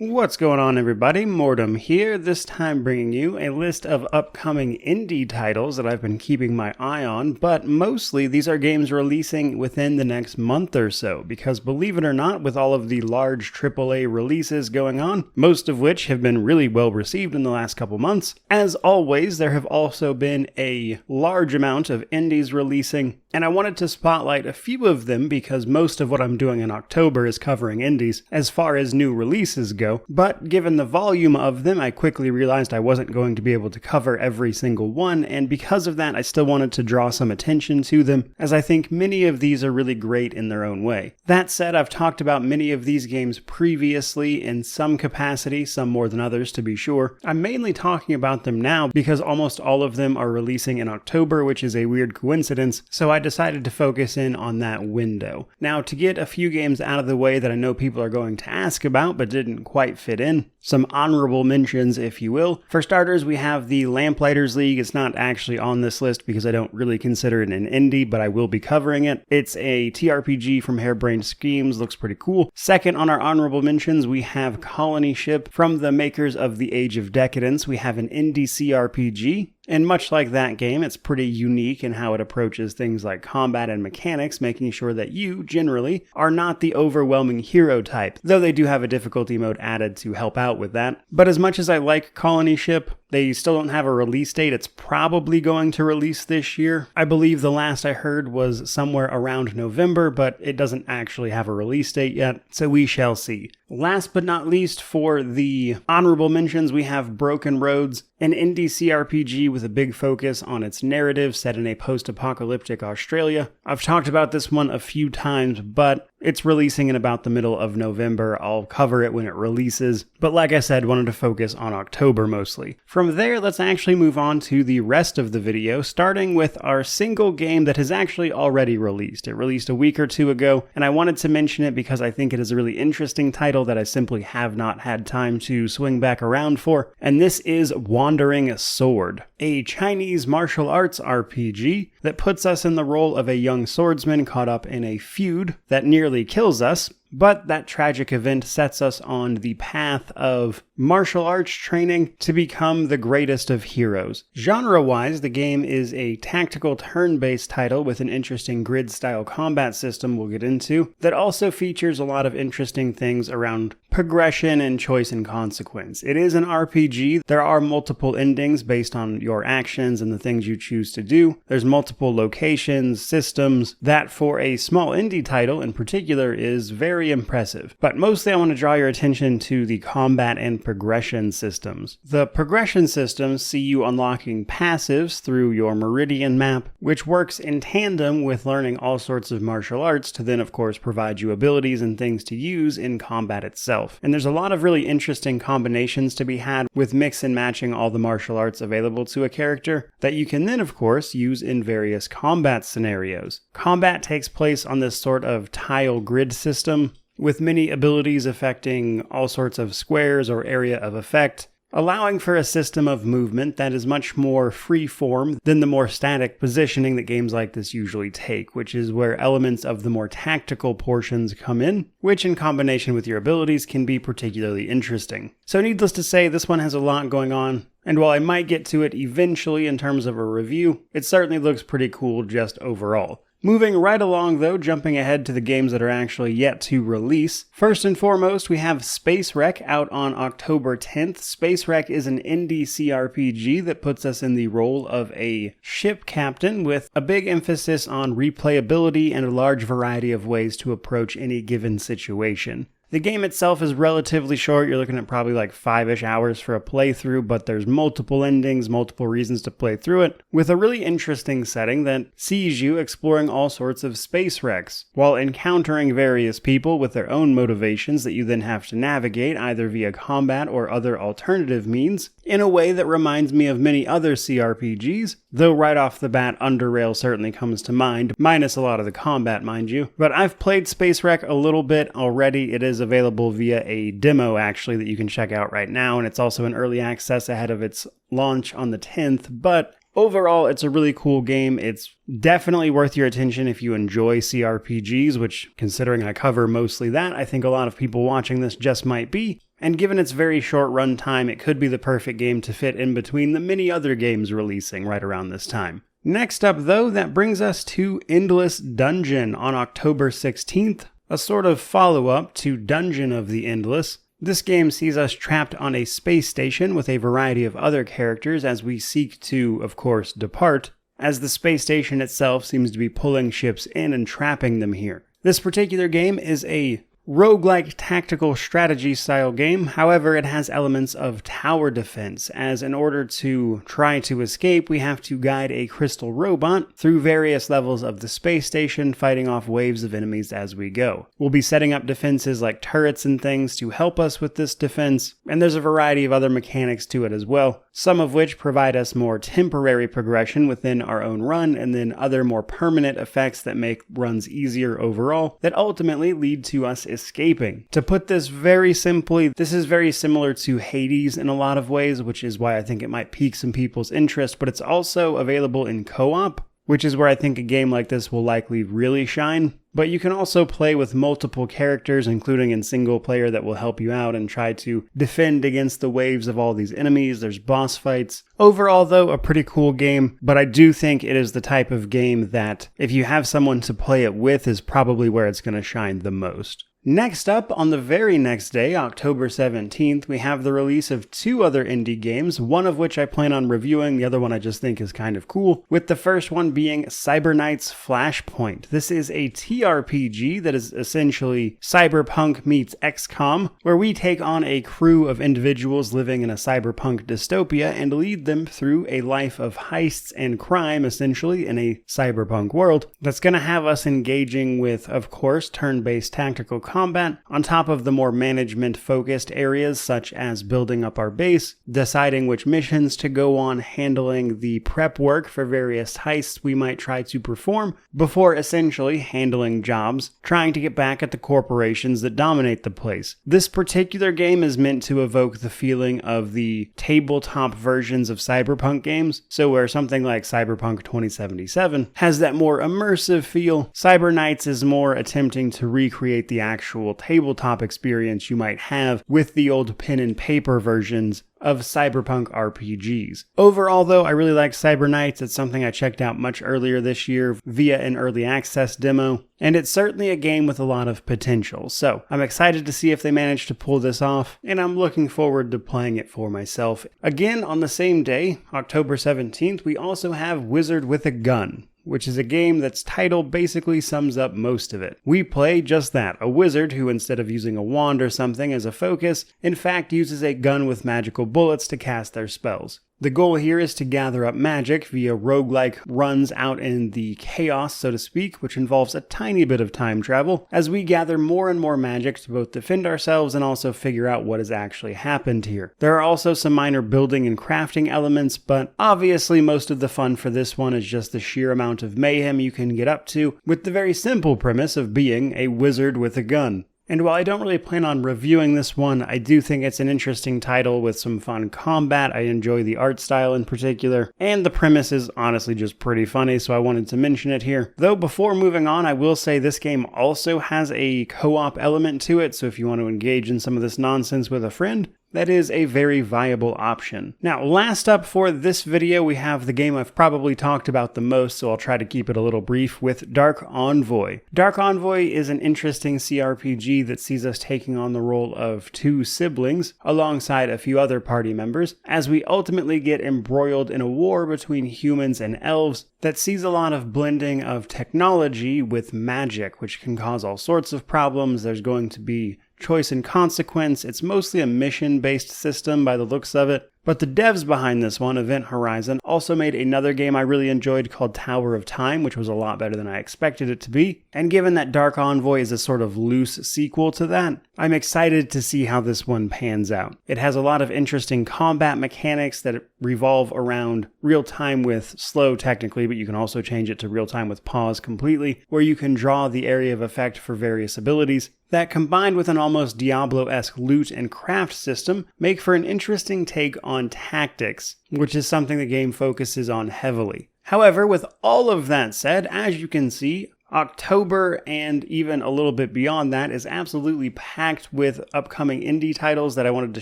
What's going on, everybody? Mortem here, this time bringing you a list of upcoming indie titles that I've been keeping my eye on, but mostly these are games releasing within the next month or so, because believe it or not, with all of the large AAA releases going on, most of which have been really well received in the last couple months, as always, there have also been a large amount of indies releasing, and I wanted to spotlight a few of them because most of what I'm doing in October is covering indies as far as new releases go, but given the volume of them, I quickly realized I wasn't going to be able to cover every single one, and because of that, I still wanted to draw some attention to them, as I think many of these are really great in their own way. That said, I've talked about many of these games previously in some capacity, some more than others to be sure. I'm mainly talking about them now because almost all of them are releasing in October, which is a weird coincidence, so I decided to focus in on that window. Now, to get a few games out of the way that I know people are going to ask about but didn't quite fit in, some honorable mentions, if you will. For starters, we have the Lamplighters League. It's not actually on this list because I don't really consider it an indie, but I will be covering it. It's a TRPG from Harebrained Schemes, looks pretty cool. Second on our honorable mentions, we have Colony Ship from the makers of The Age of Decadence. We have an indie CRPG. And much like that game, it's pretty unique in how it approaches things like combat and mechanics, making sure that you, generally, are not the overwhelming hero type, though they do have a difficulty mode added to help out with that. But as much as I like Colony Ship, they still don't have a release date. It's probably going to release this year. I believe the last I heard was somewhere around November, but it doesn't actually have a release date yet, so we shall see. Last but not least, for the honorable mentions, we have Broken Roads, an indie CRPG with a big focus on its narrative set in a post-apocalyptic Australia. I've talked about this one a few times, but it's releasing in about the middle of November. I'll cover it when it releases, but like I said, wanted to focus on October mostly. From there, let's actually move on to the rest of the video, starting with our single game that has actually already released. It released a week or two ago, and I wanted to mention it because I think it is a really interesting title that I simply have not had time to swing back around for, and this is Wandering Sword, a Chinese martial arts RPG that puts us in the role of a young swordsman caught up in a feud that nearly kills us, but that tragic event sets us on the path of martial arts training to become the greatest of heroes. Genre-wise, the game is a tactical turn-based title with an interesting grid-style combat system we'll get into, that also features a lot of interesting things around progression and choice and consequence. It is an RPG. There are multiple endings based on your actions and the things you choose to do. There's multiple locations, systems, that for a small indie title in particular is very impressive. But mostly I want to draw your attention to the combat and progression systems. The progression systems see you unlocking passives through your Meridian map, which works in tandem with learning all sorts of martial arts to then of course provide you abilities and things to use in combat itself. And there's a lot of really interesting combinations to be had with mix and matching all the martial arts available to a character that you can then of course use in various combat scenarios. Combat takes place on this sort of tile grid system, with many abilities affecting all sorts of squares or area of effect, allowing for a system of movement that is much more free-form than the more static positioning that games like this usually take, which is where elements of the more tactical portions come in, which in combination with your abilities can be particularly interesting. So needless to say, this one has a lot going on, and while I might get to it eventually in terms of a review, it certainly looks pretty cool just overall. Moving right along though, jumping ahead to the games that are actually yet to release. First and foremost, we have Space Wreck out on October 10th. Space Wreck is an indie CRPG that puts us in the role of a ship captain with a big emphasis on replayability and a large variety of ways to approach any given situation. The game itself is relatively short. You're looking at probably like 5-ish hours for a playthrough, but there's multiple endings, multiple reasons to play through it, with a really interesting setting that sees you exploring all sorts of space wrecks, while encountering various people with their own motivations that you then have to navigate either via combat or other alternative means, in a way that reminds me of many other CRPGs, though right off the bat Underrail certainly comes to mind, minus a lot of the combat, mind you. But I've played Space Wreck a little bit already. It is available via a demo actually that you can check out right now, and it's also in early access ahead of its launch on the 10th, but overall, it's a really cool game. It's definitely worth your attention if you enjoy CRPGs, which, considering I cover mostly that, I think a lot of people watching this just might be. and given its very short runtime, it could be the perfect game to fit in between the many other games releasing right around this time. Next up though, that brings us to Endless Dungeon on October 16th, a sort of follow-up to Dungeon of the Endless. This game sees us trapped on a space station with a variety of other characters as we seek to, of course, depart, as the space station itself seems to be pulling ships in and trapping them here. This particular game is a roguelike tactical strategy style game. However, it has elements of tower defense, as in order to try to escape, we have to guide a crystal robot through various levels of the space station, fighting off waves of enemies as we go. We'll be setting up defenses like turrets and things to help us with this defense, and there's a variety of other mechanics to it as well, some of which provide us more temporary progression within our own run, and then other more permanent effects that make runs easier overall, that ultimately lead to us escaping. To put this very simply, this is very similar to Hades in a lot of ways, which is why I think it might pique some people's interest, but it's also available in co-op, which is where I think a game like this will likely really shine. But you can also play with multiple characters, including in single player, that will help you out and try to defend against the waves of all these enemies. There's boss fights. Overall, though, a pretty cool game, but I do think it is the type of game that, if you have someone to play it with, is probably where it's going to shine the most. Next up, on the very next day, October 17th, we have the release of two other indie games, one of which I plan on reviewing, the other one I just think is kind of cool, with the first one being Cyberknight's Flashpoint. This is a TRPG that is essentially Cyberpunk meets XCOM, where we take on a crew of individuals living in a cyberpunk dystopia and lead them through a life of heists and crime, essentially, in a cyberpunk world that's going to have us engaging with, of course, turn-based tactical combat, on top of the more management-focused areas such as building up our base, deciding which missions to go on, handling the prep work for various heists we might try to perform, before essentially handling jobs, trying to get back at the corporations that dominate the place. This particular game is meant to evoke the feeling of the tabletop versions of cyberpunk games, so where something like Cyberpunk 2077 has that more immersive feel, Cyberknights is more attempting to recreate the actual tabletop experience you might have with the old pen and paper versions of cyberpunk RPGs. Overall, though, I really like Cyberknights. It's something I checked out much earlier this year via an early access demo, and it's certainly a game with a lot of potential. So I'm excited to see if they manage to pull this off, and I'm looking forward to playing it for myself. Again, on the same day, October 17th, we also have Wizard with a Gun, which is a game that's title basically sums up most of it. We play just that, a wizard who, instead of using a wand or something as a focus, in fact uses a gun with magical bullets to cast their spells. The goal here is to gather up magic via roguelike runs out in the chaos, so to speak, which involves a tiny bit of time travel, as we gather more and more magic to both defend ourselves and also figure out what has actually happened here. There are also some minor building and crafting elements, but obviously most of the fun for this one is just the sheer amount of mayhem you can get up to, with the very simple premise of being a wizard with a gun. And while I don't really plan on reviewing this one, I do think it's an interesting title with some fun combat. I enjoy the art style in particular, and the premise is honestly just pretty funny, so I wanted to mention it here. Though before moving on, I will say this game also has a co-op element to it, so if you want to engage in some of this nonsense with a friend, that is a very viable option. Now, last up for this video, we have the game I've probably talked about the most, so I'll try to keep it a little brief, with Dark Envoy. Dark Envoy is an interesting CRPG that sees us taking on the role of two siblings, alongside a few other party members, as we ultimately get embroiled in a war between humans and elves that sees a lot of blending of technology with magic, which can cause all sorts of problems. There's going to be choice and consequence. It's mostly a mission-based system by the looks of it. But the devs behind this one, Event Horizon, also made another game I really enjoyed called Tower of Time, which was a lot better than I expected it to be. And given that Dark Envoy is a sort of loose sequel to that, I'm excited to see how this one pans out. It has a lot of interesting combat mechanics that revolve around real time with slow technically, but you can also change it to real time with pause completely, where you can draw the area of effect for various abilities. That, combined with an almost Diablo-esque loot and craft system, make for an interesting take on tactics, which is something the game focuses on heavily. However, with all of that said, as you can see, October and even a little bit beyond that is absolutely packed with upcoming indie titles that I wanted to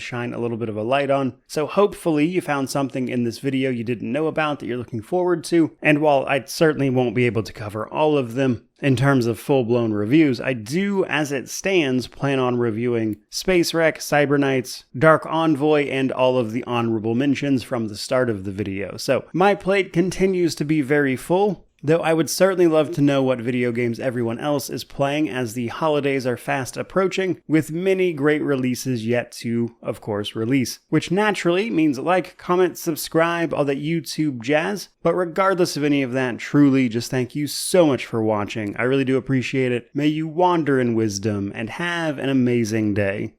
shine a little bit of a light on. So hopefully you found something in this video you didn't know about that you're looking forward to. And while I certainly won't be able to cover all of them in terms of full-blown reviews, I do, as it stands, plan on reviewing Space Wreck, Cyberknights, Dark Envoy, and all of the honorable mentions from the start of the video. So my plate continues to be very full, though I would certainly love to know what video games everyone else is playing as the holidays are fast approaching, with many great releases yet to, of course, release. Which naturally means like, comment, subscribe, all that YouTube jazz. But regardless of any of that, truly just thank you so much for watching. I really do appreciate it. May you wander in wisdom and have an amazing day.